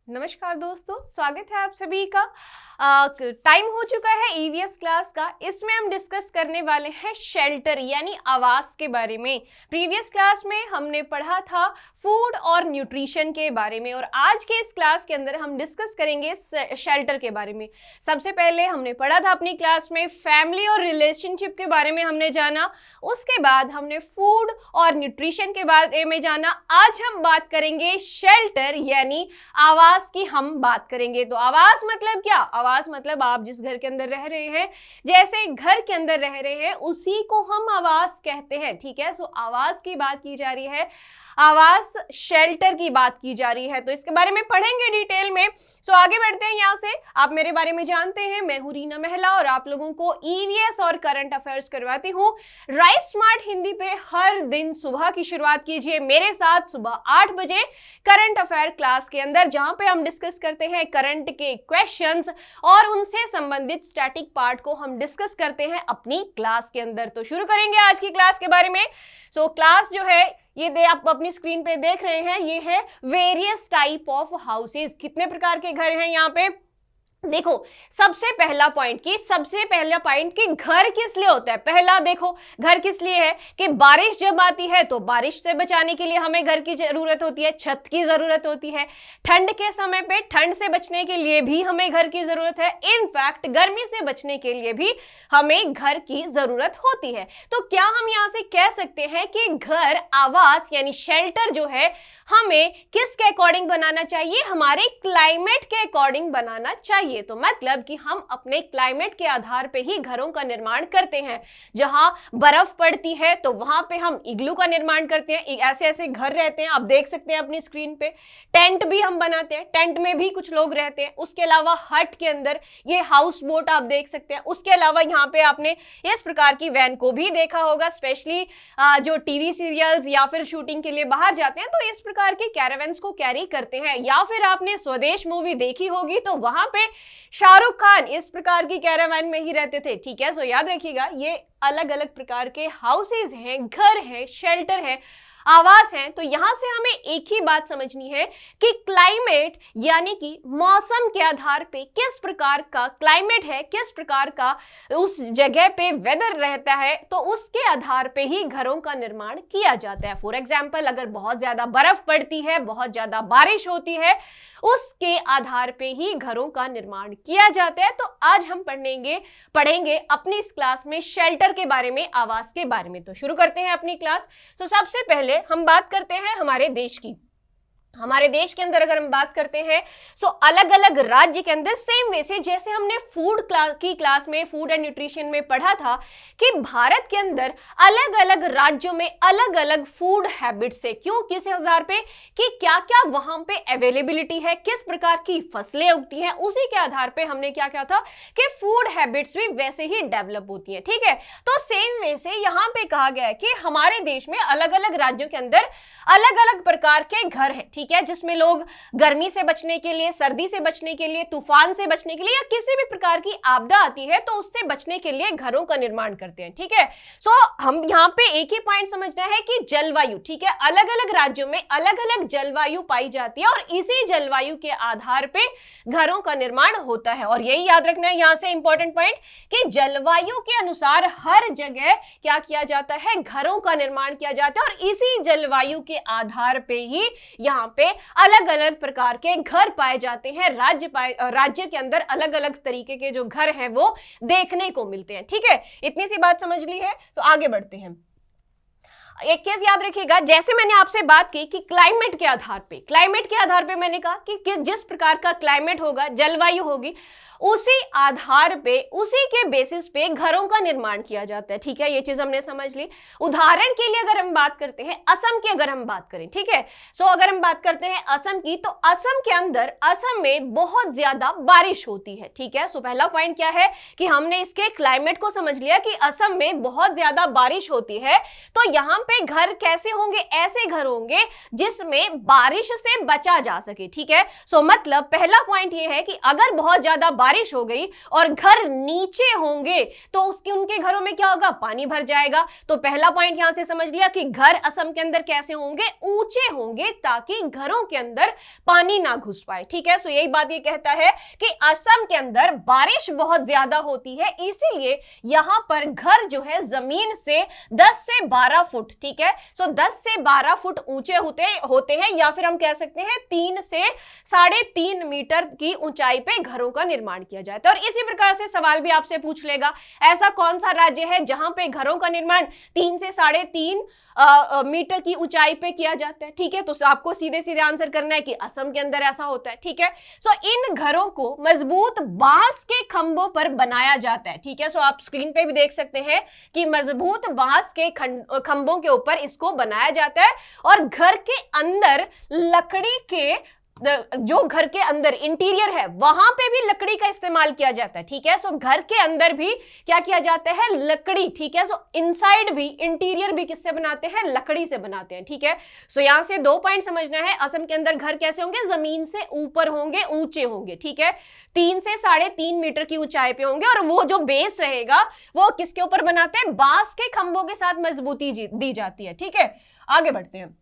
नमस्कार दोस्तों, स्वागत है आप सभी का। टाइम हो चुका है ईवीएस क्लास का। इसमें हम डिस्कस करने वाले हैं शेल्टर यानी आवास के बारे में। प्रीवियस क्लास में हमने पढ़ा था फूड और न्यूट्रिशन के बारे में, और आज के इस क्लास के अंदर हम डिस्कस करेंगे शेल्टर के बारे में। सबसे पहले हमने पढ़ा था अपनी क्लास में फैमिली और रिलेशनशिप के बारे में हमने जाना, उसके बाद हमने फूड और न्यूट्रिशन के बारे में जाना। आज हम बात करेंगे शेल्टर यानी आवास की हम बात करेंगे। तो आवास मतलब क्या? आवास मतलब आप जिस घर के अंदर रह रहे हैं, जैसे घर के अंदर रह रहे हैं, उसी को हम आवास कहते हैं। ठीक है, सो आवास की बात की जा रही है, आवास शेल्टर की बात की जा रही है, तो इसके बारे में पढ़ेंगे डिटेल में। सो आगे बढ़ते हैं। यहाँ से आप मेरे बारे में जानते हैं, मैं हूं रीना महिला और आप लोगों को ईवीएस और करंट अफेयर्स करवाती हूँ। राइस स्मार्ट हिंदी पे हर दिन सुबह की शुरुआत कीजिए मेरे साथ सुबह 8 बजे करंट अफेयर क्लास के अंदर, जहां पे हम डिस्कस करते हैं करंट के क्वेश्चंस और उनसे संबंधित स्टैटिक पार्ट को हम डिस्कस करते हैं अपनी क्लास के अंदर। तो शुरू करेंगे आज की क्लास के बारे में। सो क्लास जो है ये आप अपनी स्क्रीन पे देख रहे हैं, ये है वेरियस टाइप ऑफ हाउसेस। कितने प्रकार के घर हैं यहाँ पे? देखो, सबसे पहला पॉइंट कि घर किस लिए होता है। पहला देखो, घर किस लिए है कि बारिश जब आती है तो बारिश से बचाने के लिए हमें घर की जरूरत होती है, छत की जरूरत होती है। ठंड के समय पे ठंड से बचने के लिए भी हमें घर की जरूरत है। इनफैक्ट गर्मी से बचने के लिए भी हमें घर की जरूरत होती है। तो क्या हम यहां से कह सकते हैं कि घर, आवास यानी शेल्टर जो है, हमें किसके अकॉर्डिंग बनाना चाहिए? हमारे क्लाइमेट के अकॉर्डिंग बनाना चाहिए। तो मतलब कि हम अपने क्लाइमेट के आधार पे ही घरों का निर्माण करते हैं। जहां बर्फ पड़ती है तो वहां पे हम इग्लू का निर्माण करते हैं। ऐसे ऐसे घर रहते हैं, आप देख सकते हैं अपनी स्क्रीन पे। टेंट भी हम बनाते हैं, टेंट में भी कुछ लोग रहते हैं। उसके अलावा हट के अंदर ये हाउस बोट आप देख सकते हैं। उसके अलावा यहाँ पे आपने इस प्रकार की वैन को भी देखा होगा, स्पेशली जो टीवी सीरियल्स या फिर शूटिंग के लिए बाहर जाते हैं तो इस प्रकार के कैरावैन्स को कैरी करते हैं। या फिर आपने स्वदेश मूवी देखी होगी तो वहां पे शाहरुख खान इस प्रकार की कैरावैन में ही रहते थे। ठीक है, सो याद रखिएगा, ये अलग अलग प्रकार के हाउसेज हैं, घर है, शेल्टर है, आवास है। तो यहां से हमें एक ही बात समझनी है कि क्लाइमेट यानी कि मौसम के आधार पे किस प्रकार का क्लाइमेट है, किस प्रकार का उस जगह पे वेदर रहता है, तो उसके आधार पे ही घरों का निर्माण किया जाता है। फॉर एग्जाम्पल, अगर बहुत ज्यादा बर्फ पड़ती है, बहुत ज्यादा बारिश होती है, उसके आधार पे ही घरों का निर्माण किया जाता है। तो आज हम पढ़ेंगे अपनी इस क्लास में शेल्टर के बारे में, आवास के बारे में। तो शुरू करते हैं अपनी क्लास। तो सबसे पहले हम बात करते हैं हमारे देश की। हमारे देश के अंदर अगर हम बात करते हैं सो अलग अलग राज्य के अंदर सेम वे से जैसे हमने फूड की क्लास में, फूड एंड न्यूट्रिशन में पढ़ा था कि भारत के अंदर अलग अलग राज्यों में अलग अलग फूड हैबिट्स है। क्यों? किस आधार पे कि क्या क्या वहां पे अवेलेबिलिटी है, किस प्रकार की फसलें उगती हैं, उसी के आधार पे हमने क्या क्या था कि फूड हैबिट्स भी वैसे ही डेवलप होती है। ठीक है, तो सेम वे से यहां पे कहा गया है कि हमारे देश में अलग अलग राज्यों के अंदर अलग अलग प्रकार के घर हैं। ठीक है, जिसमें लोग गर्मी से बचने के लिए, सर्दी से बचने के लिए, तूफान से बचने के लिए या किसी भी प्रकार की आपदा आती है तो उससे बचने के लिए घरों का निर्माण करते हैं। ठीक है, सो हम यहाँ पे एक ही पॉइंट समझना है कि जलवायु, ठीक है, अलग अलग राज्यों में अलग अलग जलवायु पाई जाती है और इसी जलवायु के आधार पे घरों का निर्माण होता है। और यही याद रखना है यहाँ से इंपॉर्टेंट पॉइंट कि जलवायु के अनुसार हर जगह क्या किया जाता है? घरों का निर्माण किया जाता है। और इसी जलवायु के आधार पे ही यहाँ पे अलग अलग प्रकार के घर पाए जाते हैं। राज्य के अंदर अलग अलग तरीके के जो घर हैं वो देखने को मिलते हैं। ठीक है, इतनी सी बात समझ ली है, तो आगे बढ़ते हैं। एक चीज याद रखिएगा, जैसे मैंने आपसे बात की कि क्लाइमेट के आधार पे मैंने कहा कि जिस प्रकार का क्लाइमेट होगा, जलवायु होगी, उसी आधार पे, उसी के बेसिस पे घरों का निर्माण किया जाता है। ठीक है, ये चीज हमने समझ ली। उदाहरण के लिए अगर हम बात करते हैं असम की, अगर हम बात करें, ठीक है, सो अगर हम बात करते हैं असम की, तो असम के अंदर, असम में बहुत ज्यादा बारिश होती है। ठीक है, सो पहला पॉइंट क्या है कि हमने इसके क्लाइमेट को समझ लिया कि असम में बहुत ज्यादा बारिश होती है। तो यहां पे घर कैसे होंगे, ऐसे घर होंगे जिसमें बारिश से बचा जा सके, ठीक है। सो मतलब पहला पॉइंट ये है कि अगर बहुत ज्यादा बारिश हो गई और घर नीचे होंगे तो उसके उनके घरों में क्या होगा, पानी भर जाएगा। तो पहला पॉइंट यहां से समझ लिया कि घर असम के अंदर कैसे होंगे, ऊंचे होंगे ताकि घरों के अंदर पानी ना घुस पाए, ठीक है। सो यही बात ये कहता है कि असम के अंदर बारिश बहुत ज्यादा होती है, इसीलिए यहां पर घर जो है जमीन से 10 से 12 फुट, ठीक है। सो 10 से 12 फुट ऊंचे होते हैं, या फिर हम कह सकते हैं 3 से 3.5 मीटर की ऊंचाई पे घरों का निर्माण किया जाता है। और इसी प्रकार से सवाल भी आपसे पूछ लेगा, ऐसा कौन सा राज्य है जहां पे घरों का निर्माण 3 से 3.5 मीटर की ऊंचाई पे किया जाता है, ठीक है। तो आपको सीधे सीधे आंसर करना है कि असम के अंदर ऐसा होता है, ठीक है। सो इन घरों को मजबूत बांस के खंभों पर बनाया जाता है, ठीक है। सो आप स्क्रीन पे भी देख सकते हैं कि मजबूत बांस के खंभों के ऊपर इसको बनाया जाता है, और घर के अंदर लकड़ी के जो घर के अंदर इंटीरियर है वहां पे भी लकड़ी का इस्तेमाल किया जाता है, ठीक है। सो घर के अंदर भी क्या किया जाता है, लकड़ी, ठीक है। सो इनसाइड भी, इंटीरियर भी किससे बनाते हैं, लकड़ी से बनाते हैं, ठीक है। सो यहां से 2 पॉइंट समझना है, असम के अंदर घर कैसे होंगे, जमीन से ऊपर होंगे, ऊंचे होंगे, ठीक है। 3 से 3.5 मीटर की ऊंचाई पे होंगे, और वो जो बेस रहेगा वो किसके ऊपर बनाते हैं, बांस के खंभों के साथ मजबूती दी जाती है, ठीक है। आगे बढ़ते हैं,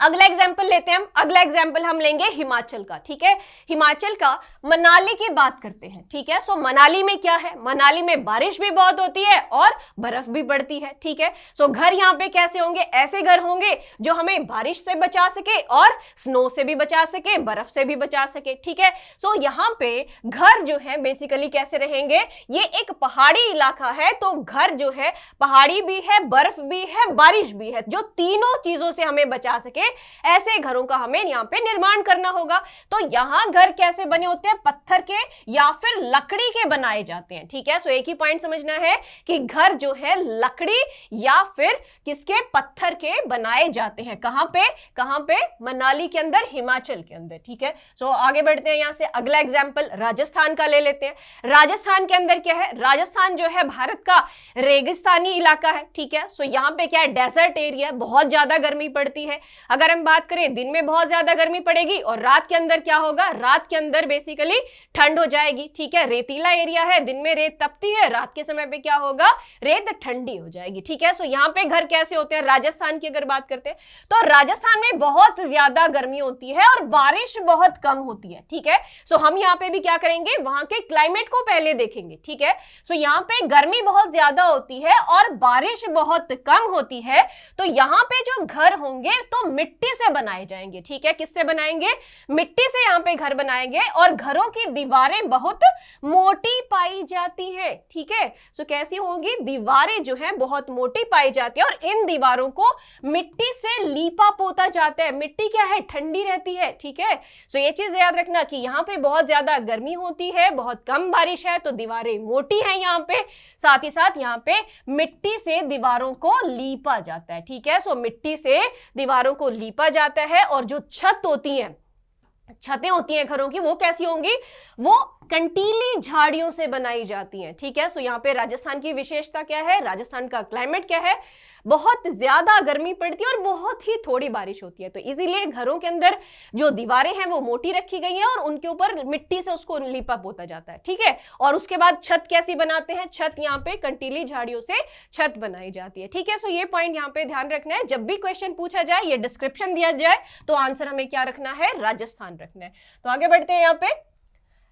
अगला एग्जाम्पल लेते हैं हम। अगला एग्जाम्पल हम लेंगे हिमाचल का, ठीक है। हिमाचल का मनाली की बात करते हैं, ठीक है। सो मनाली में क्या है, मनाली में बारिश भी बहुत होती है और बर्फ भी पड़ती है, ठीक है। सो घर यहाँ पे कैसे होंगे, ऐसे घर होंगे जो हमें बारिश से बचा सके और स्नो से भी बचा सके, बर्फ से भी बचा सके, ठीक है। सो यहाँ पे घर जो है बेसिकली कैसे रहेंगे, ये एक पहाड़ी इलाका है, तो घर जो है पहाड़ी भी है, बर्फ भी है, बारिश भी है, जो तीनों चीजों से हमें बचा सके, ऐसे घरों का हमें यहां पे निर्माण करना होगा। तो यहां घर कैसे बने होते हैं, पत्थर के या फिर लकड़ी के बनाए जाते हैं, ठीक है। सो एक ही पॉइंट समझना है कि घर जो है लकड़ी या फिर किसके, पत्थर के बनाए जाते हैं। कहां पे, मनाली के अंदर, हिमाचल के अंदर, ठीक है। सो आगे बढ़ते हैं, यहां से अगला एग्जांपल राजस्थान का ले लेते हैं। राजस्थान के अंदर क्या है, राजस्थान जो है भारत का रेगिस्तानी इलाका है, ठीक है। सो यहां पे क्या है, डेजर्ट एरिया, बहुत ज्यादा गर्मी पड़ती है। अगर हम बात करें दिन में बहुत ज्यादा गर्मी पड़ेगी और रात के अंदर क्या होगा, रात के अंदर बेसिकली ठंड हो जाएगी, ठीक है। रेतीला एरिया है, दिन में रेत तपती है, रात के समय पे क्या होगा, रेत ठंडी हो जाएगी, ठीक है। सो यहाँ पे घर कैसे होते हैं, राजस्थान की अगर बात करते हैं तो राजस्थान में बहुत ज्यादा गर्मी होती है और बारिश बहुत कम होती है, ठीक है। सो हम यहाँ पे भी क्या करेंगे, वहां के क्लाइमेट को पहले देखेंगे, ठीक है। सो यहाँ पे गर्मी बहुत ज्यादा होती है और बारिश बहुत कम होती है, तो यहाँ पे जो घर होंगे तो मिट्टी से बनाए जाएंगे, ठीक है। किससे बनाएंगे, मिट्टी से यहाँ पे घर बनाएंगे, और घरों की दीवारें बहुत मोटी पाई जाती है, ठीक है। सो कैसी होंगी, दीवारें जो है बहुत मोटी पाई जाती है, और इन दीवारों को मिट्टी से लीपा पोता जाता है। मिट्टी क्या है, ठंडी रहती है, ठीक है। सो ये चीज याद रखना कि यहाँ पे बहुत ज्यादा गर्मी होती है, बहुत कम बारिश है, तो दीवारें मोटी हैं यहाँ पे, साथ ही साथ यहाँ पे मिट्टी से दीवारों को लीपा जाता है, ठीक है। सो मिट्टी से दीवारों को लीपा जाता है, और जो छतें होती हैं घरों की, वो कैसी होंगी, वो कंटीली झाड़ियों से बनाई जाती हैं, ठीक है। सो यहाँ पे राजस्थान की विशेषता क्या है, राजस्थान का क्लाइमेट क्या है, बहुत ज्यादा गर्मी पड़ती है और बहुत ही थोड़ी बारिश होती है, तो इसीलिए घरों के अंदर जो दीवारें हैं वो मोटी रखी गई हैं और उनके ऊपर मिट्टी से उसको लिपा पोता जाता है, ठीक है। और उसके बाद छत कैसी बनाते हैं, छत यहाँ पे कंटीली झाड़ियों से छत बनाई जाती है, ठीक है। सो ये पॉइंट यहाँ पे ध्यान रखना है, जब भी क्वेश्चन पूछा जाए, ये डिस्क्रिप्शन दिया जाए, तो आंसर हमें क्या रखना है, राजस्थान रखना है। तो आगे बढ़ते हैं, यहाँ पे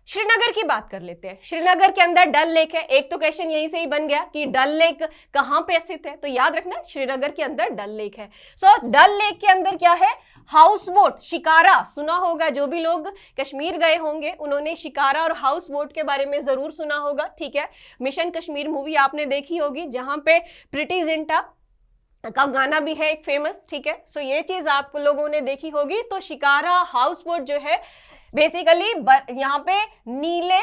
श्रीनगर की बात कर लेते हैं। श्रीनगर के अंदर डल लेक है, एक तो क्वेश्चन यहीं से ही बन गया कि डल लेक कहां पे स्थित है, तो याद रखना श्रीनगर के अंदर डल लेक है। सो डल लेक के अंदर क्या है, हाउस बोट, शिकारा सुना होगा, जो भी लोग कश्मीर गए होंगे उन्होंने शिकारा और हाउस बोट के बारे में जरूर सुना होगा, ठीक है। मिशन कश्मीर मूवी आपने देखी होगी, जहां पे प्रीति जिंटा का गाना भी है एक फेमस, ठीक है। सो ये चीज आप लोगों ने देखी होगी। तो शिकारा हाउस बोट जो है बेसिकली यहाँ पे नीले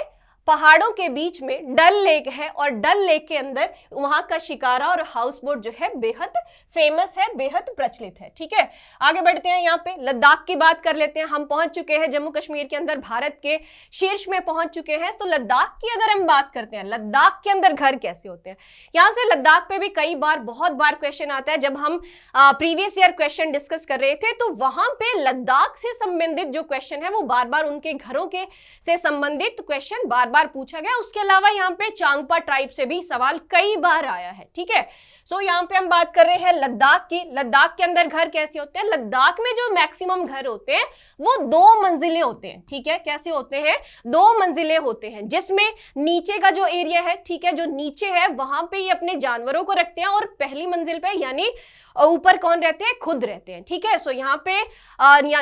पहाड़ों के बीच में डल लेक है और डल लेक के अंदर वहां का शिकारा और हाउस बोट जो है बेहद फेमस है, बेहद प्रचलित है। ठीक है, आगे बढ़ते हैं। यहाँ पे लद्दाख की बात कर लेते हैं। हम पहुंच चुके हैं जम्मू कश्मीर के अंदर, भारत के शीर्ष में पहुंच चुके हैं। तो लद्दाख की अगर हम बात करते हैं, लद्दाख के अंदर घर कैसे होते हैं, यहां से लद्दाख पे भी कई बार, बहुत बार क्वेश्चन आता है। जब हम प्रीवियस ईयर क्वेश्चन डिस्कस कर रहे थे तो वहां पे लद्दाख से संबंधित जो क्वेश्चन है वो बार बार उनके घरों के से संबंधित क्वेश्चन बार बार पूछा गया। उसके अलावा यहाँ पे चांगपा ट्राइब से भी सवाल कई बार आया है। ठीक है, सो यहाँ पे हम बात कर रहे हैं लद्दाख की। लद्दाख के अंदर घर कैसे होते हैं? लद्दाख में जो मैक्सिमम घर होते हैं वो 2 मंजिले होते हैं। ठीक है, कैसे होते हैं? 2 मंजिले होते हैं, जिसमें नीचे का जो एरिया है, ठीक है, जो नीचे है वहां पे ये अपने जानवरों को रखते हैं और पहली मंजिल पे यानी ऊपर कौन रहते हैं? खुद रहते हैं। ठीक है, सो यहाँ पे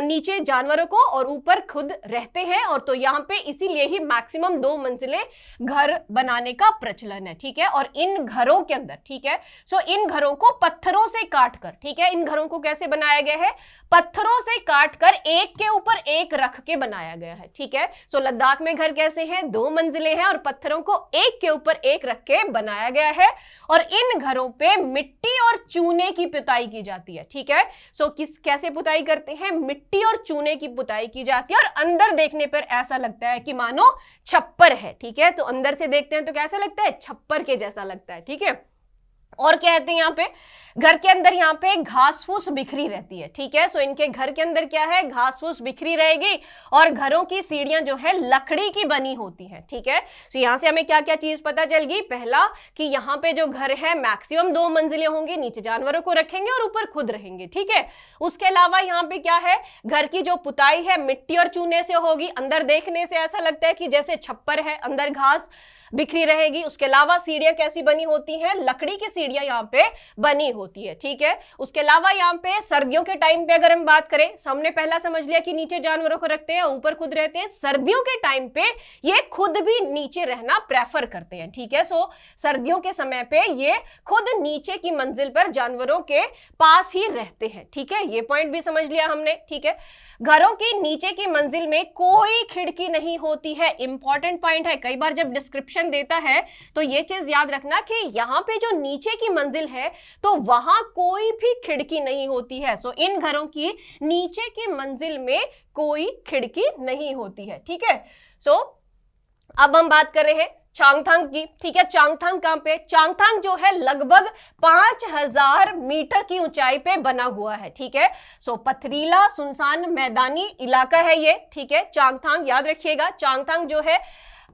नीचे जानवरों को और ऊपर खुद रहते हैं। और तो यहाँ पे इसीलिए ही मैक्सिमम 2 मंजिले घर बनाने का प्रचलन है। ठीक है, और इन घरों के अंदर, ठीक है, सो इन घरों को पत्थरों से काट कर, ठीक है, इन घरों को कैसे बनाया गया है? पत्थरों से काट कर एक के ऊपर एक रख के बनाया गया है। ठीक है, सो लद्दाख में घर कैसे हैं? 2 मंजिले हैं और पत्थरों को एक के ऊपर एक रख के बनाया गया है। और इन घरों पे मिट्टी और चूने की पुताई की जाती है। ठीक है, सो कैसे पुताई करते हैं? मिट्टी और चूने की पुताई की जाती है और अंदर देखने पर ऐसा लगता है कि मानो छप्पर है। ठीक है, तो अंदर से देखते हैं तो कैसा लगता है? छप्पर के जैसा लगता है। ठीक है, और कहते हैं यहाँ पे घर के अंदर यहाँ पे घास फूस बिखरी रहती है। ठीक है, सो इनके घर के अंदर क्या है? घास फूस बिखरी रहेगी और घरों की सीढ़ियां जो है लकड़ी की बनी होती हैं। ठीक है, सो यहाँ से हमें क्या क्या चीज पता चल गई? पहला कि यहाँ पे जो घर है मैक्सिमम 2 मंजिले होंगे, नीचे जानवरों को रखेंगे और ऊपर खुद रहेंगे। ठीक है, उसके अलावा यहाँ पे क्या है? घर की जो पुताई है मिट्टी और चूने से होगी। अंदर देखने से ऐसा लगता है कि जैसे छप्पर है, अंदर घास बिखरी रहेगी। उसके अलावा सीढ़ियां कैसी बनी होती हैं? लकड़ी की सीढ़ियां यहाँ पे बनी होती है। ठीक है, उसके अलावा यहाँ पे सर्दियों के टाइम पे अगर हम बात करें, हमने पहला समझ लिया कि नीचे जानवरों को रखते हैं, ऊपर खुद रहते हैं। सर्दियों के टाइम पे ये खुद भी नीचे रहना प्रेफर करते हैं। ठीक है, सो सर्दियों के समय पे ये खुद नीचे की मंजिल पर जानवरों के पास ही रहते हैं। ठीक है, ये पॉइंट भी समझ लिया हमने। ठीक है, घरों की नीचे की मंजिल में कोई खिड़की नहीं होती है। इंपॉर्टेंट पॉइंट है, कई बार जब डिस्क्रिप्शन देता है तो ये चीज याद रखना कि यहां पे जो नीचे की मंजिल है तो वहां कोई भी खिड़की नहीं होती है। सो इन घरों की नीचे की मंजिल में कोई खिड़की नहीं होती है। ठीक है, सो अब हम बात कर रहे हैं चांगथांग की। ठीक है, चांगथांग कहां पे? चांगथांग जो है लगभग 5000 मीटर की ऊंचाई पे बना हुआ है। ठीक है, सो पथरीला सुनसान मैदानी इलाका है ये। ठीक है, चांगथांग याद रखिएगा, चांगथांग जो है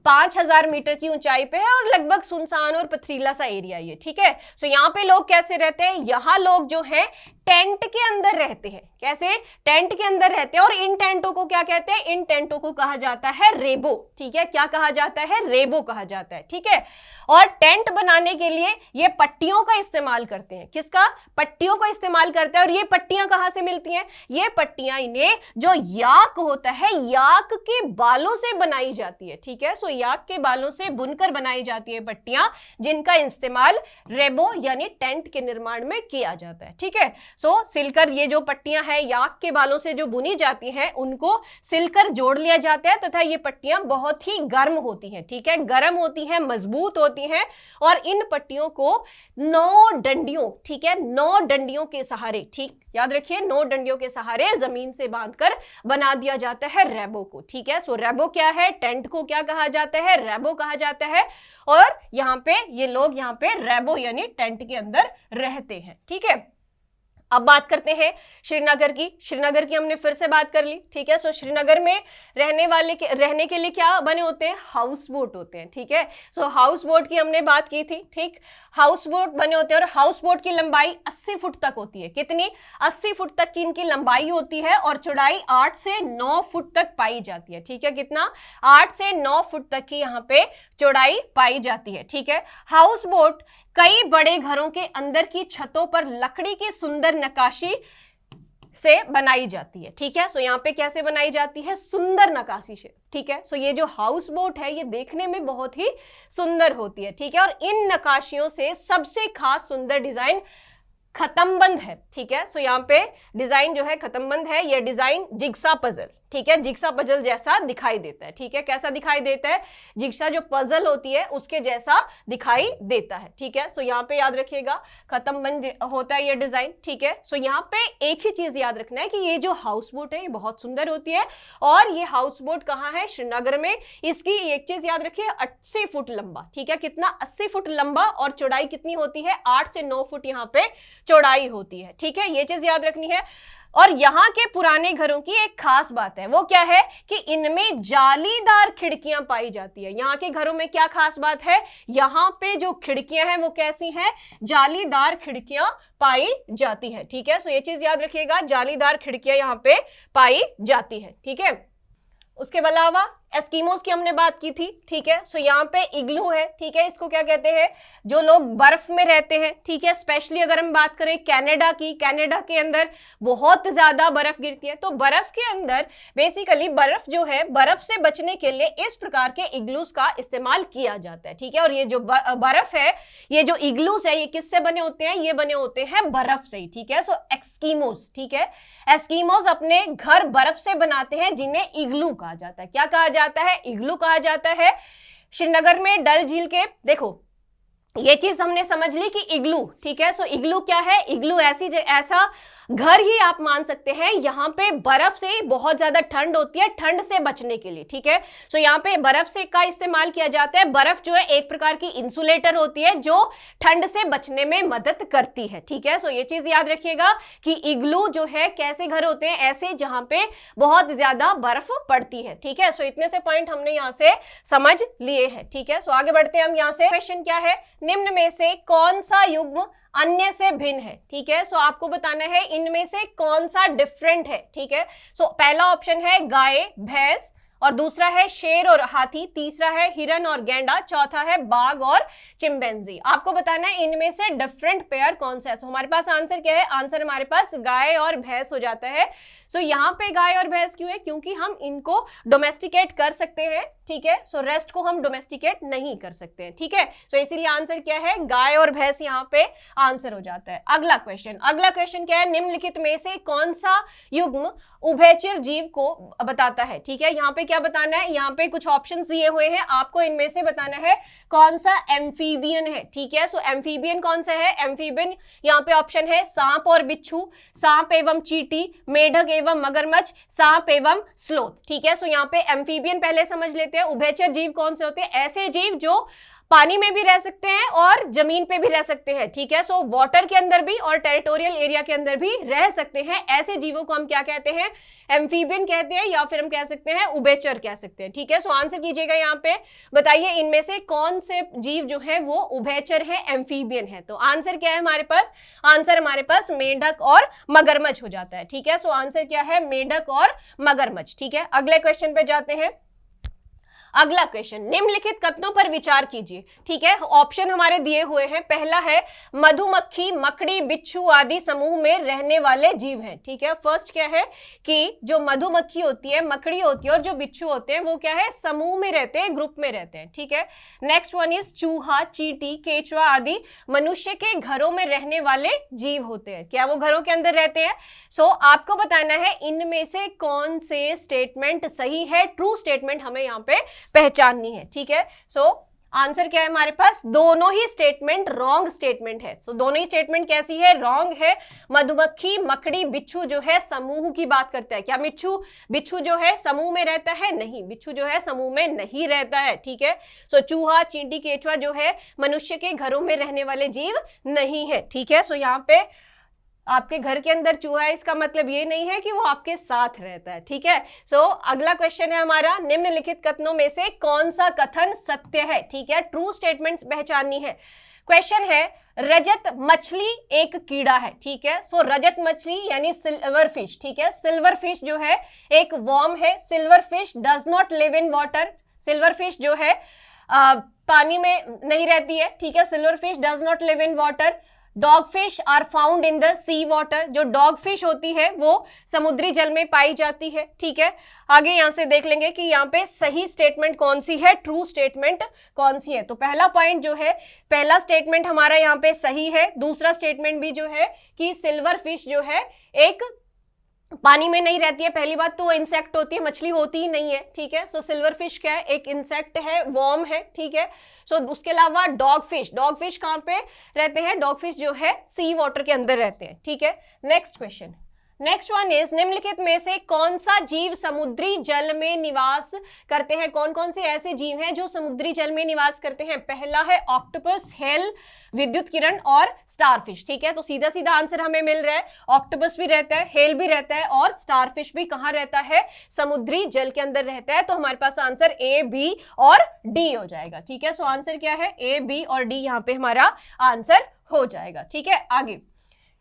5000 मीटर की ऊंचाई पे है और लगभग सुनसान और पथरीला सा एरिया ये। ठीक है, सो यहाँ पे लोग कैसे रहते हैं? यहाँ लोग जो है टेंट के अंदर रहते हैं। कैसे? टेंट के अंदर रहते हैं। और इन टेंटों को क्या कहते हैं? इन टेंटों को कहा जाता है रेबो। ठीक है, क्या कहा जाता है? रेबो कहा जाता है। ठीक है, और टेंट बनाने के लिए ये पट्टियों का इस्तेमाल करते हैं। किसका? पट्टियों का इस्तेमाल करते हैं। और ये पट्टियां कहां से मिलती हैं? ये पट्टियां इन्हें जो याक होता है, याक के बालों से बनाई जाती है। ठीक है, सो याक के बालों से बुनकर बनाई जाती है पट्टियां, जिनका इस्तेमाल रेबो यानी टेंट के निर्माण में किया जाता है। ठीक है, सो सिलकर ये जो पट्टियां हैं याक के बालों से जो बुनी जाती हैं उनको सिलकर जोड़ लिया जाता है तथा ये पट्टियां बहुत ही गर्म होती हैं। ठीक है, गर्म होती हैं, मजबूत होती हैं और इन पट्टियों को 9 डंडियों, ठीक है, 9 डंडियों के सहारे, ठीक याद रखिए, 9 डंडियों के सहारे जमीन से बांधकर बना दिया जाता है रेबो को। ठीक है, सो रेबो क्या है? टेंट को क्या कहा जाता है? रेबो कहा जाता है। और यहाँ पे ये लोग यहाँ पे रेबो यानी टेंट के अंदर रहते हैं। ठीक है, अब बात करते हैं श्रीनगर की। श्रीनगर की हमने फिर से बात कर ली। ठीक है, सो श्रीनगर में रहने के लिए क्या बने होते हैं? हाउस बोट होते हैं। ठीक है, सो हाउस बोट की हमने बात की थी। ठीक, हाउस बोट बने होते हैं और हाउस बोट की लंबाई 80 फुट तक होती है। कितनी? 80 फुट तक की इनकी लंबाई होती है और चौड़ाई 8 से 9 फुट तक पाई जाती है। ठीक है, कितना? 8 से 9 फुट तक की यहाँ पे चौड़ाई पाई जाती है। ठीक है, हाउस बोट कई बड़े घरों के अंदर की छतों पर लकड़ी की सुंदर नक्काशी से बनाई जाती है। ठीक है, सो यहाँ पे कैसे बनाई जाती है? सुंदर नक्काशी से। ठीक है, सो ये जो हाउस बोट है ये देखने में बहुत ही सुंदर होती है। ठीक है, और इन नक्काशियों से सबसे खास सुंदर डिजाइन खत्मबंद है। ठीक है, सो यहाँ पे डिजाइन जो है खत्मबंद है। ये डिजाइन जिग्सा पजल, ठीक है, जिग्सा पजल जैसा दिखाई देता है। ठीक है, कैसा दिखाई देता है? जिग्सा जो पजल होती है उसके जैसा दिखाई देता है। ठीक है, सो यहाँ पे याद रखिएगा खत्म बंद होता है ये डिजाइन। ठीक है, सो यहाँ पे एक ही चीज याद रखना है कि ये जो हाउस बोट है ये बहुत सुंदर होती है, और ये हाउस बोट कहाँ है? श्रीनगर में। इसकी एक चीज याद रखिए, 80 फुट लंबा। ठीक है, कितना? 80 फुट लंबा, और चौड़ाई कितनी होती है? 8 से 9 फुट यहाँ पे चौड़ाई होती है। ठीक है, ये चीज याद रखनी है। और यहाँ के पुराने घरों की एक खास बात है, वो क्या है कि इनमें जालीदार खिड़कियां पाई जाती है। यहाँ के घरों में क्या खास बात है? यहाँ पे जो खिड़कियां हैं वो कैसी हैं? जालीदार खिड़कियां पाई जाती है। ठीक है, सो ये चीज याद रखिएगा, जालीदार खिड़कियां यहाँ पे पाई जाती है। ठीक है, उसके अलावा एस्किमोस की हमने बात की थी। ठीक है, सो यहाँ पे इग्लू है। ठीक है, इसको क्या कहते हैं? जो लोग बर्फ में रहते हैं। ठीक है, स्पेशली अगर हम बात करें कनाडा की, कनाडा के अंदर बहुत ज्यादा बर्फ गिरती है, तो बर्फ के अंदर बेसिकली बर्फ जो है, बर्फ से बचने के लिए इस प्रकार के इग्लूस का इस्तेमाल किया जाता है। ठीक है, और ये जो बर्फ है, ये जो इग्लूस है, ये किससे बने होते हैं? ये बने होते हैं बर्फ से ही। ठीक है, सो एस्किमोस, ठीक है, एस्किमोस अपने घर बर्फ से बनाते हैं, जिन्हें इग्लू कहा जाता है। क्या कहा जाता है? इग्लू कहा जाता है। श्रीनगर में डल झील के, देखो ये चीज हमने समझ ली कि इग्लू, ठीक है, सो इग्लू क्या है? इग्लू ऐसा घर ही आप मान सकते हैं, यहाँ पे बर्फ से बहुत ज्यादा ठंड होती है, ठंड से बचने के लिए। ठीक है, सो यहाँ पे बर्फ से का इस्तेमाल किया जाता है। बर्फ जो है एक प्रकार की इंसुलेटर होती है जो ठंड से बचने में मदद करती है। ठीक है, सो ये चीज याद रखिएगा कि इग्लू जो है कैसे घर होते हैं? ऐसे जहां पे बहुत ज्यादा बर्फ पड़ती है। ठीक है, सो इतने से पॉइंट हमने यहाँ से समझ लिए हैं। ठीक है, सो आगे बढ़ते हैं हम यहाँ से। क्वेश्चन क्या है? निम्न में से कौन सा युग्म अन्य से भिन्न है? ठीक है, सो आपको बताना है इनमें से कौन सा डिफरेंट है। ठीक है, सो पहला ऑप्शन है गाय भैंस, और दूसरा है शेर और हाथी, तीसरा है हिरन और गैंडा, चौथा है बाघ और चिंपैंजी। आपको बताना है इनमें से डिफरेंट पेयर कौन सा है। तो हमारे पास आंसर क्या है? आंसर हमारे पास गाय और भैंस हो जाता है। सो यहाँ पे गाय और भैंस क्यों है? क्योंकि हम इनको डोमेस्टिकेट कर सकते हैं। ठीक है, सो रेस्ट को हम डोमेस्टिकेट नहीं कर सकते हैं। ठीक है, सो इसीलिए आंसर क्या है? गाय और भैंस यहाँ पे आंसर हो जाता है। अगला क्वेश्चन क्या है? निम्नलिखित में से कौन सा युग्म उभयचर जीव को बताता है? ठीक है, यहाँ पे क्या बताना है? यहाँ पे कुछ ऑप्शंस दिए हुए हैं, आपको इनमें से बताना है कौन सा एम्फीबियन है। ठीक है, सो एम्फीबियन कौन सा है? एम्फीबियन यहाँ पे ऑप्शन है सांप और बिच्छू, सांप एवं चींटी, मेढक एवं मगरमच्छ, सांप एवं स्लोथ। ठीक है, सो यहाँ पे एम्फीबियन पहले समझ लेते हैं। उभयचर जीव कौन से होते हैं? ऐसे जीव जो पानी में भी रह सकते हैं और जमीन पे भी रह सकते हैं। ठीक है, सो वाटर के अंदर भी और टेरिटोरियल एरिया के अंदर भी रह सकते हैं। ऐसे जीवों को हम क्या कहते हैं? एम्फीबियन कहते हैं, या फिर हम कह सकते हैं उभयचर कह सकते हैं। ठीक है, सो आंसर कीजिएगा यहाँ पे, बताइए इनमें से कौन से जीव जो है वो उभयचर है, एम्फीबियन है। तो आंसर क्या है हमारे पास? आंसर हमारे पास मेढक और मगरमच्छ हो जाता है। ठीक है, सो आंसर क्या है? मेढक और मगरमच्छ। ठीक है, अगले क्वेश्चन पे जाते हैं। अगला क्वेश्चन, निम्नलिखित कथनों पर विचार कीजिए। ठीक है, ऑप्शन हमारे दिए हुए हैं। पहला है मधुमक्खी, मकड़ी, बिच्छू आदि समूह में रहने वाले जीव हैं। ठीक है, फर्स्ट क्या है कि जो मधुमक्खी होती है, मकड़ी होती है और जो बिच्छू होते हैं वो क्या है? समूह में रहते हैं, ग्रुप में रहते हैं। ठीक है, नेक्स्ट वन इज चूहा, चींटी, केचुआ आदि मनुष्य के घरों में रहने वाले जीव होते हैं। क्या वो घरों के अंदर रहते हैं? सो आपको बताना है इनमें से कौन से स्टेटमेंट सही है, ट्रू स्टेटमेंट हमें यहाँ पे पहचाननी है। ठीक है, सो आंसर क्या है हमारे पास? दोनों ही स्टेटमेंट रॉन्ग स्टेटमेंट है। सो दोनों ही स्टेटमेंट कैसी है? रॉन्ग है। मधुमक्खी, मकड़ी, बिच्छू जो है समूह की बात करता है। क्या बिच्छू जो है समूह में रहता है? नहीं, बिच्छू जो है समूह में नहीं रहता है। ठीक है, सो चूहा, चींटी, केचुआ जो है मनुष्य के घरों में रहने वाले जीव नहीं है। ठीक है, सो यहाँ पे आपके घर के अंदर चूहा है, इसका मतलब ये नहीं है कि वो आपके साथ रहता है। ठीक है, सो अगला क्वेश्चन है हमारा, निम्नलिखित कथनों में से कौन सा कथन सत्य है? ठीक है, ट्रू स्टेटमेंट्स पहचाननी है। क्वेश्चन है, रजत मछली एक कीड़ा है। ठीक है, सो रजत मछली यानी सिल्वर फिश। ठीक है, सिल्वर फिश जो है एक वर्म है। Silver fish does not live in water. Silver fish जो है पानी में नहीं रहती है। ठीक है, silver fish does not live in water. Dog fish are found in the sea water. जो डॉग फिश होती है वो समुद्री जल में पाई जाती है। ठीक है, आगे यहां से देख लेंगे कि यहाँ पे सही स्टेटमेंट कौन सी है, ट्रू स्टेटमेंट कौन सी है। तो पहला पॉइंट जो है, पहला स्टेटमेंट हमारा यहाँ पे सही है। दूसरा स्टेटमेंट भी जो है कि सिल्वर फिश जो है एक पानी में नहीं रहती है, पहली बात तो वो इंसेक्ट होती है, मछली होती ही नहीं है, ठीक है। सो सिल्वर फिश क्या है, एक इंसेक्ट है, वॉर्म है, ठीक है। सो उसके अलावा डॉग फिश कहाँ पे रहते हैं, डॉग फिश जो है सी वाटर के अंदर रहते हैं, ठीक है। Next question, next one is निम्नलिखित में से कौन सा जीव समुद्री जल में निवास करते हैं, कौन कौन से ऐसे जीव हैं जो समुद्री जल में निवास करते हैं। पहला है ऑक्टोपस, हेल, विद्युत किरण और स्टारफिश, ठीक है। तो सीधा सीधा आंसर हमें मिल रहा है, ऑक्टोपस भी रहता है, हेल भी रहता है और स्टारफिश भी कहाँ रहता है, समुद्री जल के अंदर रहता है। तो हमारे पास आंसर ए, बी और डी हो जाएगा, ठीक है। सो आंसर क्या है, ए, बी और डी यहाँ पे हमारा आंसर हो जाएगा, ठीक है। आगे,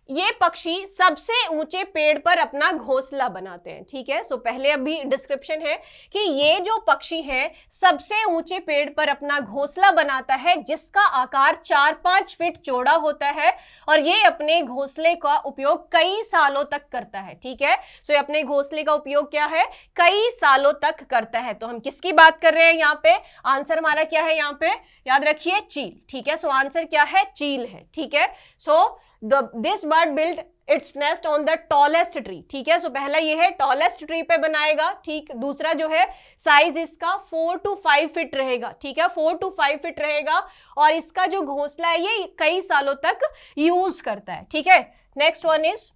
ये पक्षी सबसे ऊंचे पेड़ पर अपना घोंसला बनाते हैं, ठीक है। सो पहले अभी डिस्क्रिप्शन है कि ये जो पक्षी है सबसे ऊंचे पेड़ पर अपना घोंसला बनाता है, जिसका आकार 4-5 फीट चौड़ा होता है और ये अपने घोंसले का उपयोग कई सालों तक करता है, ठीक है। सो ये अपने घोंसले का उपयोग क्या है, कई सालों तक करता है। तो हम किसकी बात कर रहे हैं यहाँ पे, आंसर हमारा क्या है यहाँ पे, याद रखिए चील, ठीक है। सो आंसर क्या है, चील है, ठीक है। So this bird build its nest on the tallest tree, ठीक है। सो पहला ये है टॉलेस्ट ट्री पे बनाएगा, ठीक। दूसरा जो है साइज इसका 4 to 5 फीट रहेगा, ठीक है, 4 to 5 फीट रहेगा और इसका जो घोंसला है ये कई सालों तक यूज करता है, ठीक है। नेक्स्ट वन इज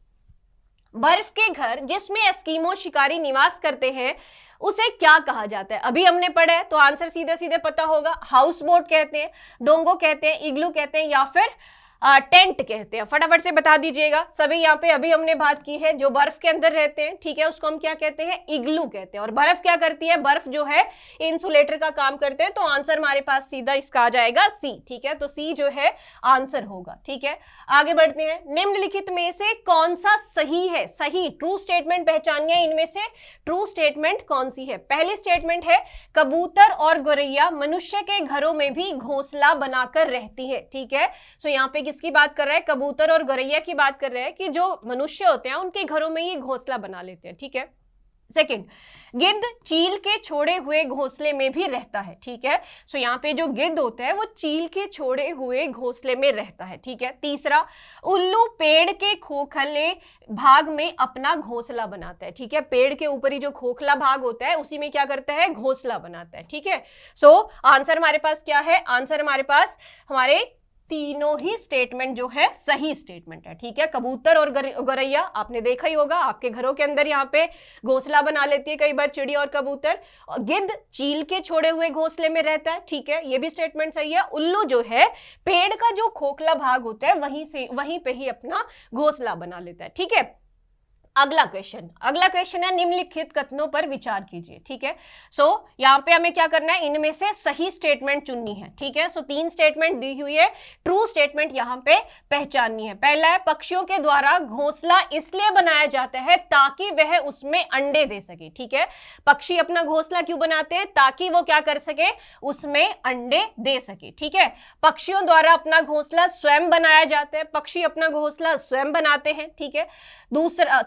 बर्फ के घर जिसमें एस्कीमो शिकारी निवास करते हैं उसे क्या कहा जाता है। अभी हमने पढ़ा है तो आंसर सीधे सीधे पता होगा, हाउस बोट कहते हैं, डोंगो कहते हैं, इग्लू कहते हैं या फिर टेंट कहते हैं। फटाफट से बता दीजिएगा सभी। यहाँ पे अभी हमने बात की है जो बर्फ के अंदर रहते हैं, ठीक है, उसको हम क्या कहते हैं, इग्लू कहते हैं। और बर्फ क्या करती है, बर्फ जो है इंसुलेटर का काम करते हैं। तो आंसर हमारे पास सीधा इसका आ जाएगा सी, ठीक है। तो सी जो है आंसर होगा, ठीक है। आगे बढ़ते हैं, निम्नलिखित में से कौन सा सही है, सही ट्रू स्टेटमेंट पहचानिए, इनमें से ट्रू स्टेटमेंट कौन सी है। पहली स्टेटमेंट है कबूतर और गौरैया मनुष्य के घरों में भी घोंसला बनाकर रहती है, ठीक है। सो यहाँ पे किसकी बात कर रहा है, कबूतर और गौरैया की बात कर रहे हैं कि जो मनुष्य होते हैं उनके घरों में ये घोंसला बना लेते हैं, ठीक है। सेकंड, गिद्ध चील के छोड़े हुए घोंसले में भी रहता है, ठीक है। सो यहाँ पे जो गिद्ध होता है वो चील के छोड़े हुए घोंसले में रहता है, ठीक है। तीसरा, उल्लू पेड़ के खोखले भाग में अपना घोंसला बनाता है, ठीक है। पेड़ के ऊपर ही जो खोखला भाग होता है उसी में क्या करता है, घोंसला बनाता है, ठीक है। सो आंसर हमारे पास क्या है, आंसर हमारे पास हमारे तीनों ही स्टेटमेंट जो है सही स्टेटमेंट है, ठीक है। कबूतर और गौरैया आपने देखा ही होगा, आपके घरों के अंदर यहाँ पे घोंसला बना लेती है कई बार चिड़िया और कबूतर। और गिद्ध चील के छोड़े हुए घोंसले में रहता है, ठीक है, ये भी स्टेटमेंट सही है। उल्लू जो है पेड़ का जो खोखला भाग होता है वहीं पे ही अपना घोंसला बना लेता है, ठीक है। अगला क्वेश्चन है निम्नलिखित कथनों पर विचार कीजिए, ठीक है। सो यहाँ पे हमें क्या करना है, इनमें से सही स्टेटमेंट चुननी है, ठीक है। सो 3 स्टेटमेंट दी हुई है, ट्रू स्टेटमेंट यहाँ पे पहचाननी है। पहला है पक्षियों के द्वारा घोंसला इसलिए बनाया जाता है ताकि वह उसमें अंडे दे सके, ठीक है। पक्षी अपना घोंसला क्यों बनाते हैं, ताकि वो क्या कर सके, उसमें अंडे दे सके, ठीक है। पक्षियों द्वारा अपना घोंसला स्वयं बनाया जाता है, पक्षी अपना घोंसला स्वयं बनाते हैं, ठीक है।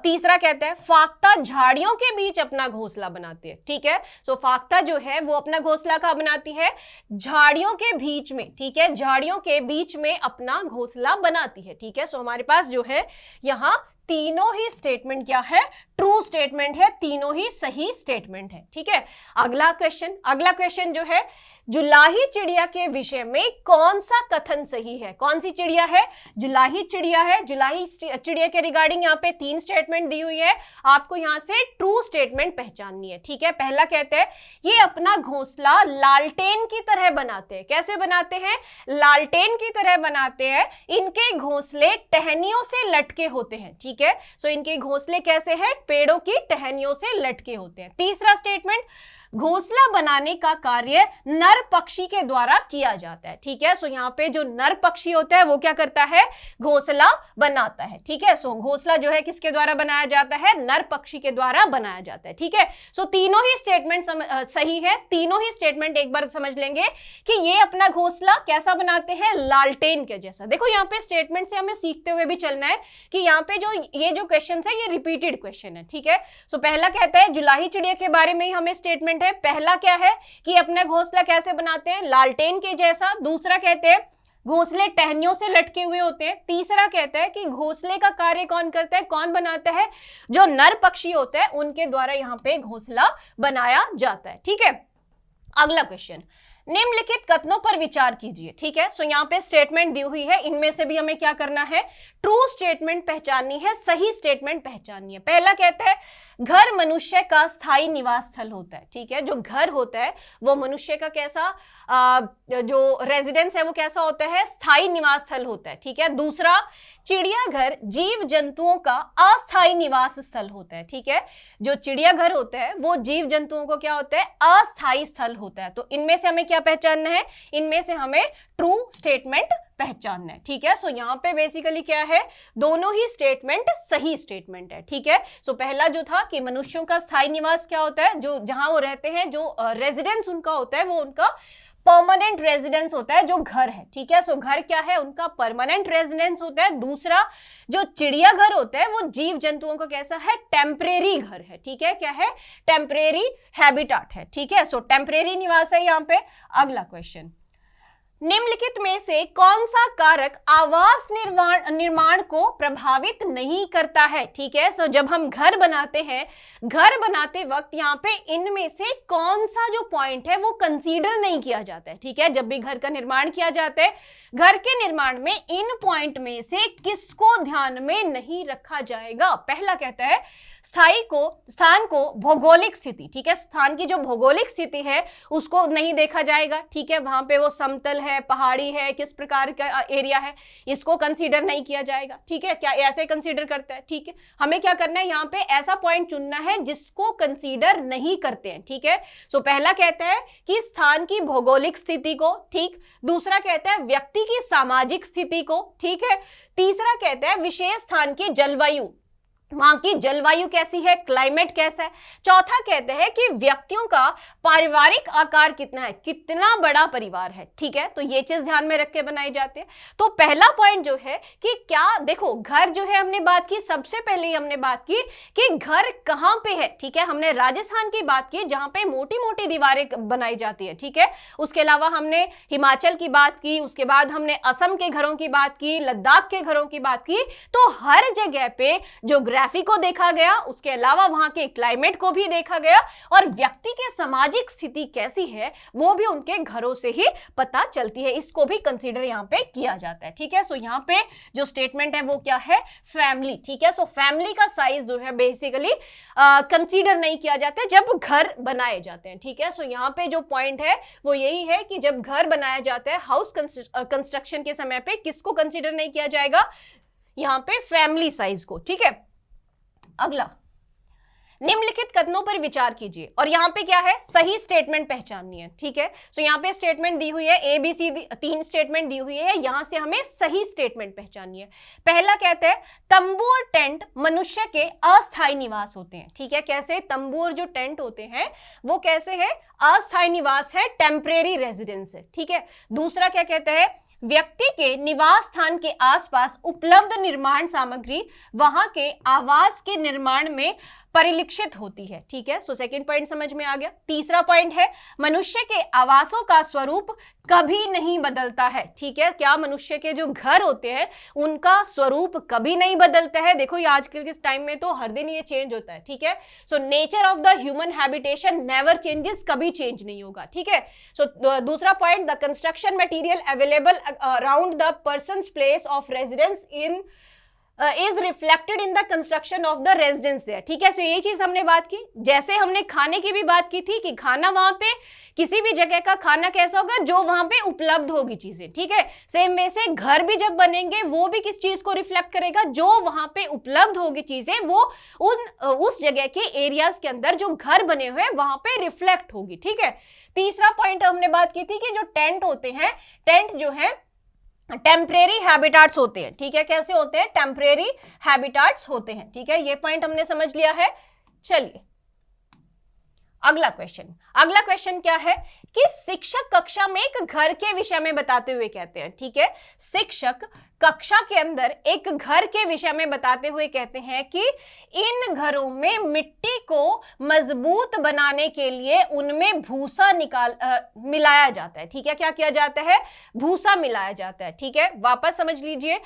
तीसरा कहता है फाख्ता झाड़ियों के बीच अपना घोंसला बनाती है, ठीक है। सो फाख्ता जो है वो अपना घोंसला कहाँ बनाती है, झाड़ियों के बीच में, ठीक है, झाड़ियों के बीच में अपना घोंसला बनाती है, ठीक है। सो हमारे पास जो है यहाँ तीनों ही स्टेटमेंट क्या है, ट्रू स्टेटमेंट है, तीनों ही सही स्टेटमेंट है, ठीक है। अगला क्वेश्चन जो है, जुलाही चिड़िया के विषय में कौन सा कथन सही है। कौन सी चिड़िया है, जुलाही चिड़िया है। जुलाही चिड़िया के रिगार्डिंग यहाँ पे 3 स्टेटमेंट दी हुई है, आपको यहाँ से ट्रू स्टेटमेंट पहचाननी है, ठीक है। पहला कहते हैं ये अपना घोंसला लालटेन की तरह बनाते हैं। कैसे बनाते हैं, लालटेन की तरह बनाते हैं। इनके घोंसले टहनियों से लटके होते हैं, ठीक है। सो इनके घोंसले कैसे हैं, पेड़ों की टहनियों से लटके होते हैं। तीसरा स्टेटमेंट, घोंसला बनाने का कार्य नर पक्षी के द्वारा किया जाता है, ठीक है। सो यहाँ पे जो नर पक्षी होता है वो क्या करता है, घोंसला बनाता है, ठीक है। सो घोंसला जो है किसके द्वारा बनाया जाता है, नर पक्षी के द्वारा बनाया जाता है, ठीक है। सो तीनों ही स्टेटमेंट सही है। तीनों ही स्टेटमेंट एक बार समझ लेंगे कि ये अपना घोंसला कैसा बनाते हैं, लालटेन के जैसा। देखो यहाँ पे स्टेटमेंट से हमें सीखते हुए भी चलना है कि यहाँ पे ये जो क्वेश्चन है ये रिपीटेड क्वेश्चन है, ठीक है। सो पहला कहता है जुलाही चिड़िया के बारे में ही हमें स्टेटमेंट है। पहला क्या है कि अपना घोंसला कैसे बनाते हैं, लालटेन के जैसा। दूसरा कहते हैं घोंसले टहनियों से लटके हुए होते हैं। तीसरा कहता है कि घोंसले का कार्य कौन करता है, कौन बनाता है, जो नर पक्षी होता है उनके द्वारा यहाँ पे घोंसला बनाया जाता है। ठीक है, अगला क्वेश्चन, निम्नलिखित कथनों पर विचार कीजिए। ठीक है, सो यहाँ पे स्टेटमेंट दी हुई है, इनमें से भी हमें क्या करना है, ट्रू स्टेटमेंट पहचाननी है, सही स्टेटमेंट पहचाननी है। पहला कहता है घर मनुष्य का स्थायी निवास स्थल होता है। ठीक है, जो घर होता है वो मनुष्य का कैसा जो रेजिडेंस है वो कैसा होता है, स्थायी निवास स्थल होता है। ठीक है, दूसरा चिड़ियाघर जीव जंतुओं का अस्थायी निवास स्थल होता है। ठीक है, जो चिड़ियाघर होता है वो जीव जंतुओं को क्या होता है, अस्थायी स्थल होता है। तो इनमें से हमें क्या पहचानना है, इनमें से हमें ट्रू स्टेटमेंट पहचानना है। ठीक है, सो यहाँ पे बेसिकली क्या है, दोनों ही स्टेटमेंट सही स्टेटमेंट है। ठीक है, सो पहला जो था कि मनुष्यों का स्थायी निवास क्या होता है, जो जहां वो रहते हैं, जो रेजिडेंस उनका होता है वो उनका परमानेंट रेजिडेंस होता है, जो घर है। ठीक है, सो घर क्या है, उनका परमानेंट रेजिडेंस होता है। दूसरा जो चिड़ियाघर होता है वो जीव जंतुओं का कैसा है, टेम्परेरी घर है। ठीक है, क्या है, टेम्परेरी हैबिटाट है। ठीक है, सो टेम्परेरी निवास है यहाँ पे। अगला क्वेश्चन, निम्नलिखित में से कौन सा कारक आवास निर्माण को प्रभावित नहीं करता है। ठीक है, सो जब हम घर बनाते हैं, घर बनाते वक्त यहाँ पे इनमें से कौन सा जो पॉइंट है वो कंसीडर नहीं किया जाता है। ठीक है, जब भी घर का निर्माण किया जाता है, घर के निर्माण में इन पॉइंट में से किसको ध्यान में नहीं रखा जाएगा। पहला कहता है स्थान को भौगोलिक स्थिति। ठीक है, स्थान की जो भौगोलिक स्थिति है उसको नहीं देखा जाएगा। ठीक है, वहां पे वो समतल है, पहाड़ी है, किस प्रकार का एरिया है, इसको कंसीडर नहीं किया जाएगा। ठीक है, क्या ऐसे कंसीडर करता है। ठीक है, हमें क्या करना है, यहाँ पे ऐसा पॉइंट चुनना है जिसको कंसीडर नहीं करते हैं। ठीक है, सो पहला कहता है कि स्थान की भौगोलिक स्थिति को। ठीक, दूसरा कहता है व्यक्ति की सामाजिक स्थिति को। ठीक है, तीसरा कहता है विशेष स्थान की जलवायु, वहां की जलवायु कैसी है, क्लाइमेट कैसा है। चौथा कहते हैं कि व्यक्तियों का पारिवारिक आकार कितना है, कितना बड़ा परिवार है। ठीक है, तो ये चीज ध्यान में रख के बनाई जाती है। तो पहला पॉइंट जो है कि क्या, देखो घर जो है हमने बात की, सबसे पहले ही हमने बात की कि घर कहां पे है। ठीक है, हमने राजस्थान की बात की जहां पे मोटी मोटी दीवारें बनाई जाती है। ठीक है, उसके अलावा हमने हिमाचल की बात की, उसके बाद हमने असम के घरों की बात की, लद्दाख के घरों की बात की। तो हर जगह पे जो ग्राफिक को देखा गया, उसके अलावा वहां के क्लाइमेट को भी देखा गया, और व्यक्ति की सामाजिक स्थिति कैसी है वो भी उनके घरों से ही पता चलती है। इसको भी कंसीडर यहाँ पे किया जाता है। ठीक है, सो यहाँ पे जो स्टेटमेंट है वो क्या है, फैमिली। ठीक है, सो फैमिली का साइज जो है बेसिकली कंसीडर नहीं किया जाता है जब घर बनाए जाते हैं। ठीक है, सो यहाँ पे जो पॉइंट है वो यही है कि जब घर बनाया जाता है, हाउस कंस्ट्रक्शन के समय पे किसको कंसीडर नहीं किया जाएगा, यहाँ पे फैमिली साइज को। ठीक है, अगला, निम्नलिखित कथनों पर विचार कीजिए, और यहां पे क्या है, सही स्टेटमेंट पहचाननी है। ठीक है, सो यहां पे स्टेटमेंट दी हुई है, A B C D 3 statement दी हुई है, यहां से हमें सही स्टेटमेंट पहचाननी है। पहला कहते हैं तंबू और टेंट मनुष्य के अस्थायी निवास होते हैं। ठीक है, कैसे, तंबू और जो टेंट होते हैं वो कैसे है, अस्थायी निवास है, टेम्परेरी रेजिडेंस है। ठीक है, दूसरा क्या कहता है, व्यक्ति के निवास स्थान के आसपास उपलब्ध निर्माण सामग्री वहां के आवास के निर्माण में परिलक्षित होती है। ठीक है, सो सेकंड पॉइंट समझ में आ गया। तीसरा पॉइंट है मनुष्य के आवासों का स्वरूप कभी नहीं बदलता है। ठीक है, क्या मनुष्य के जो घर होते हैं उनका स्वरूप कभी नहीं बदलता है। देखो ये आजकल के टाइम में तो हर दिन ये चेंज होता है। ठीक है, so nature of the human habitation never changes, कभी चेंज नहीं होगा। ठीक है, सो दूसरा point, the construction material available around the person's place of residence in is reflected in the construction of the residence there. ठीक है, सो ये चीज हमने बात की। जैसे हमने खाने की भी बात की थी कि खाना वहां पे किसी भी जगह का खाना कैसा होगा, जो वहां पे उपलब्ध होगी चीजें। ठीक है, सेम वे से घर भी जब बनेंगे वो भी किस चीज को रिफ्लेक्ट करेगा, जो वहां पे उपलब्ध होगी चीजें वो उस जगह के एरियाज के अंदर जो घर बने हुए हैं वहां पे रिफ्लेक्ट होगी। ठीक है, तीसरा पॉइंट हमने बात की थी कि जो टेंट होते हैं, टेंट जो है टेम्परेरी हैबिटाट्स होते हैं। ठीक है, कैसे होते हैं, टेम्परेरी हैबिटाट्स होते हैं। ठीक है, ये पॉइंट हमने समझ लिया है। चलिए अगला क्वेश्चन क्या है कि शिक्षक कक्षा में एक घर के विषय में बताते हुए कहते हैं, ठीक है, शिक्षक कक्षा के अंदर एक घर के विषय में बताते हुए कहते हैं कि इन घरों में मिट्टी को मजबूत बनाने के लिए उनमें भूसा मिलाया जाता है, ठीक है, क्या किया जाता है, भूसा मिलाया जाता है, ठीक है। वापस समझ लीजिए,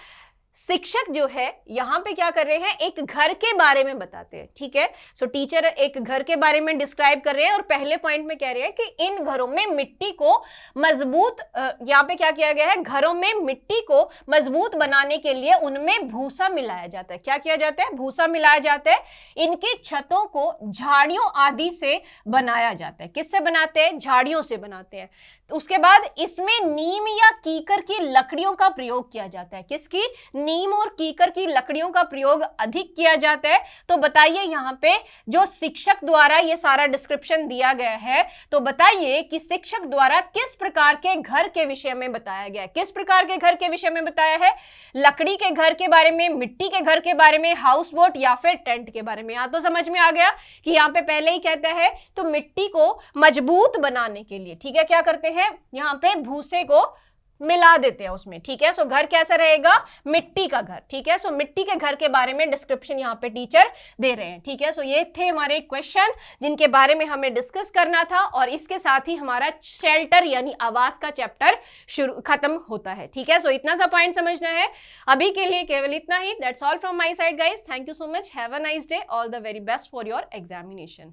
शिक्षक जो है यहां पे क्या कर रहे हैं, एक घर के बारे में बताते हैं, ठीक है। सो टीचर एक घर के बारे में डिस्क्राइब कर रहे हैं और पहले पॉइंट में कह रहे हैं कि इन घरों में मिट्टी को मजबूत, यहां पे क्या किया गया है, घरों में मिट्टी को मजबूत बनाने के लिए उनमें भूसा मिलाया जाता है। क्या किया जाता है, भूसा मिलाया जाता है। इनकी छतों को झाड़ियों आदि से बनाया जाता है। किससे बनाते हैं, झाड़ियों से बनाते हैं। उसके बाद इसमें नीम या कीकर की लकड़ियों का प्रयोग किया जाता है। किसकी, नीम और कीकर की लकड़ियों का प्रयोग अधिक किया जाता है। तो बताइए यहाँ पे जो शिक्षक द्वारा ये सारा डिस्क्रिप्शन दिया गया है, तो बताइए कि शिक्षक द्वारा किस प्रकार के घर के विषय में बताया गया है। किस प्रकार के घर के विषय में बताया है, लकड़ी के घर के बारे में, मिट्टी के घर के बारे में, हाउस बोट या फिर टेंट के बारे में। यहां तो समझ में आ गया कि यहाँ पे पहले ही कहता है तो मिट्टी को मजबूत बनाने के लिए, ठीक है, क्या करते हैं, यहाँ पे भूसे को मिला देते हैं उसमें, ठीक है। सो घर कैसा रहेगा, मिट्टी का घर, ठीक है। सो मिट्टी के घर के बारे में डिस्क्रिप्शन यहाँ पे टीचर दे रहे हैं, ठीक है। सो ये थे हमारे क्वेश्चन जिनके बारे में हमें डिस्कस करना था और इसके साथ ही हमारा शेल्टर यानी आवास का चैप्टर खत्म होता है, ठीक है। सो इतना सा पॉइंट समझना है अभी के लिए, केवल इतना ही। That's all from my side guys, thank you so much, have a nice day, all the very best for your examination.